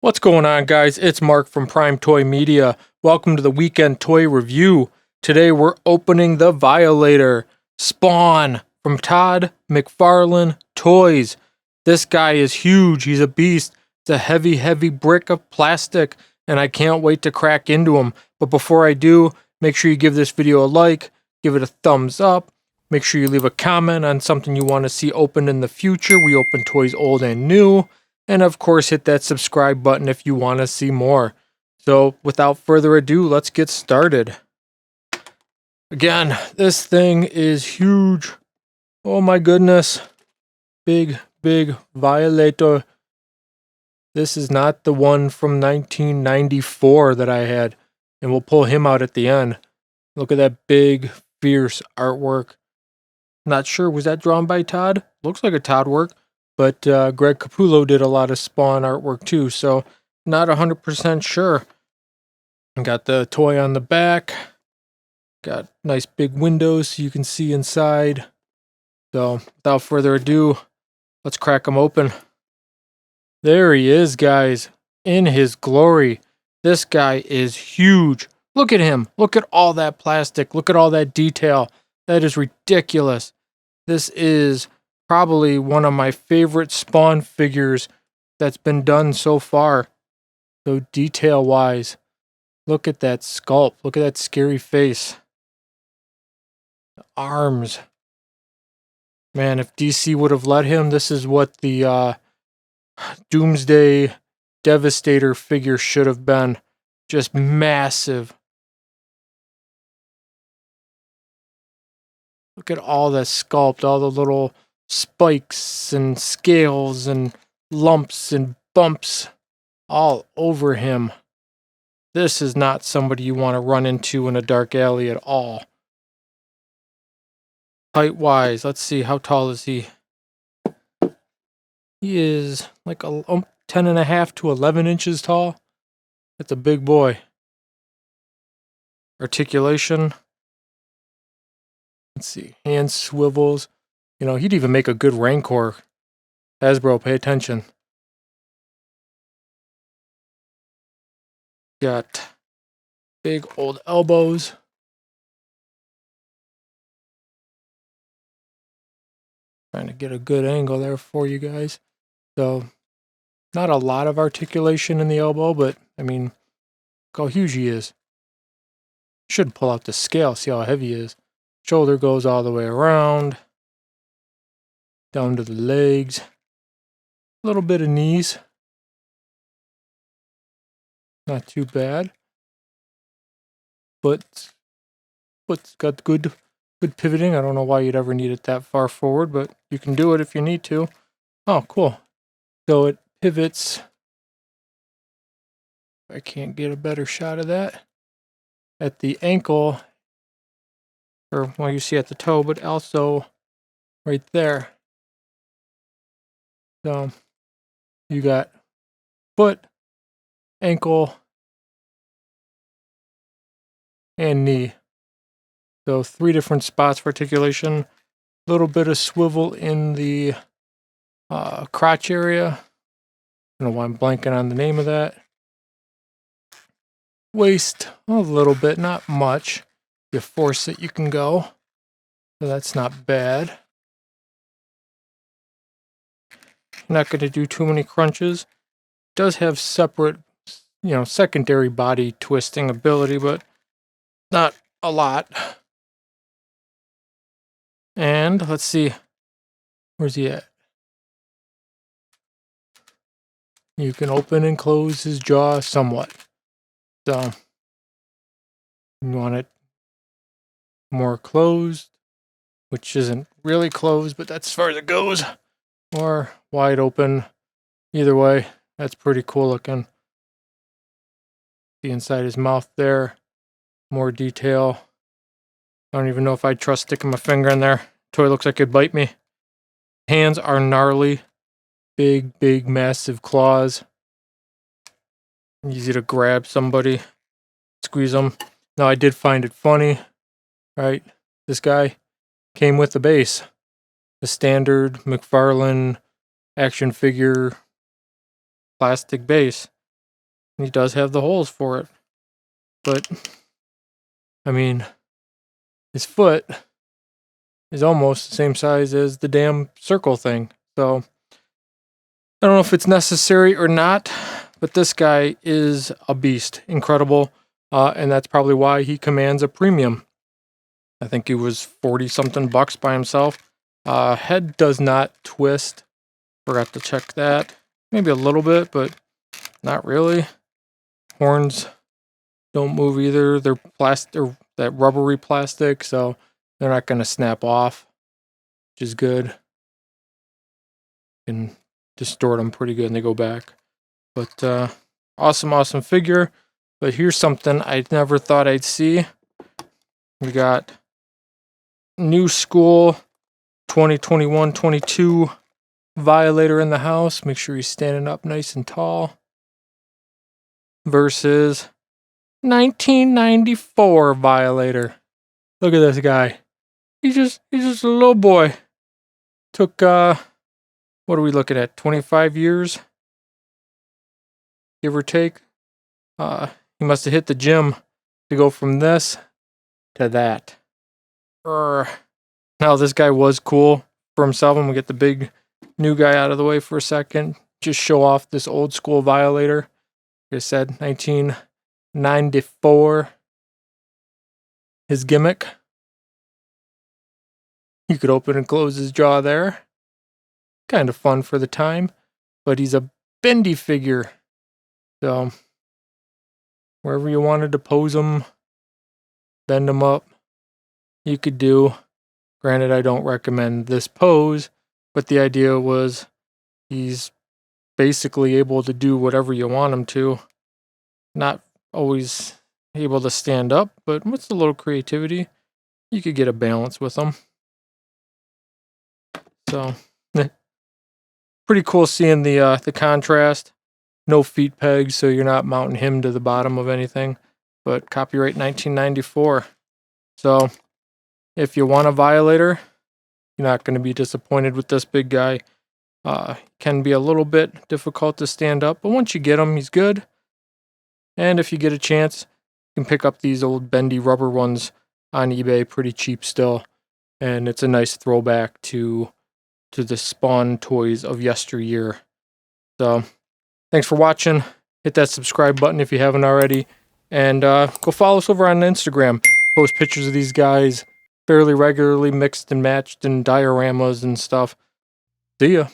What's going on, guys? It's Mark from Prime Toy Media. Welcome to the weekend toy review. Today we're opening the Violator Spawn from Todd McFarlane Toys. This guy is huge. He's a beast. It's a heavy brick of plastic, and I can't wait to crack into him. But before I do, make sure you give this video a like, give it a thumbs up. Make sure you leave a comment on something you want to see opened in the future. We open toys old and new. And of course, hit that subscribe button if you want to see more. So without further ado, let's get started. Again, this thing is huge. Oh my goodness. Big Violator. This is not the one from 1994 that I had. And we'll pull him out at the end. Look at that big, fierce artwork. Not sure, was that drawn by Todd? Looks like a Todd work. But Greg Capullo did a lot of Spawn artwork too, so not 100% sure. Got the toy on the back. Got nice big windows so you can see inside. So without further ado, let's crack him open. There he is, guys, in his glory. This guy is huge. Look at him. Look at all that plastic. Look at all that detail. That is ridiculous. This is probably one of my favorite Spawn figures that's been done so far. So detail-wise, look at that sculpt. Look at that scary face. The arms. Man, if DC would have let him, this is what the Doomsday Devastator figure should have been. Just massive. Look at all that sculpt, all the little spikes and scales and lumps and bumps all over him. This is not somebody you want to run into in a dark alley at all. Height-wise, let's see, how tall is he? He is like 10.5 to 11 inches tall. That's a big boy. Articulation. Let's see, hand swivels. You know, he'd even make a good Rancor. Hasbro, pay attention. Got big old elbows. Trying to get a good angle there for you guys. So, not a lot of articulation in the elbow, but, I mean, look how huge he is. Should pull out the scale, see how heavy he is. Shoulder goes all the way around. Down to the legs. A little bit of knees. Not too bad. Foot's got good pivoting. I don't know why you'd ever need it that far forward, but you can do it if you need to. Oh, cool. So it pivots. I can't get a better shot of that. At the ankle, or well, you see at the toe, but also right there. So you got foot, ankle, and knee. So 3 different spots for articulation. A little bit of swivel in the crotch area. I don't know why I'm blanking on the name of that. Waist, a little bit, not much. You force it, you can go. So that's not bad. Not going to do too many crunches. Does have separate, you know, secondary body twisting ability, but not a lot. And let's see, where's he at? You can open and close his jaw somewhat. So you want it more closed, which isn't really closed, but that's as far as it goes. Or wide open. Either way, that's pretty cool looking. The inside his mouth there. More detail. I don't even know if I'd trust sticking my finger in there. Toy looks like it'd bite me. Hands are gnarly. Big, massive claws. Easy to grab somebody. Squeeze them. Now, I did find it funny, right? This guy came with the base. The standard McFarlane action figure plastic base. And he does have the holes for it. But, I mean, his foot is almost the same size as the damn circle thing. So, I don't know if it's necessary or not, but this guy is a beast. Incredible. And that's probably why he commands a premium. I think he was 40-something bucks by himself. Head does not twist. Forgot to check that. Maybe a little bit, but not really. Horns don't move either. They're plastic, or that rubbery plastic, so they're not going to snap off, which is good. You can distort them pretty good and they go back. But awesome figure. But here's something I never thought I'd see. We got new school 2021-22 Violator in the house. Make sure he's standing up nice and tall. Versus 1994 Violator. Look at this guy. He's just a little boy. Took what are we looking at? 25 years, give or take. He must have hit the gym to go from this to that. Now this guy was cool for himself. I'm gonna get the big new guy out of the way for a second. Just show off this old school Violator. Like I said, 1994. His gimmick. You could open and close his jaw there. Kind of fun for the time. But he's a bendy figure. So, wherever you wanted to pose him, bend him up, you could do. Granted, I don't recommend this pose, but the idea was he's basically able to do whatever you want him to. Not always able to stand up, but with a little creativity, you could get a balance with him. So, pretty cool seeing the contrast. No feet pegs, so you're not mounting him to the bottom of anything. But copyright 1994. So, if you want a Violator, you're not going to be disappointed with this big guy. Can be a little bit difficult to stand up, but once you get him, he's good. And if you get a chance, you can pick up these old bendy rubber ones on eBay, pretty cheap still. And it's a nice throwback to the Spawn toys of yesteryear. So, thanks for watching. Hit that subscribe button if you haven't already. And go follow us over on Instagram. Post pictures of these guys fairly regularly, mixed and matched in dioramas and stuff. See ya.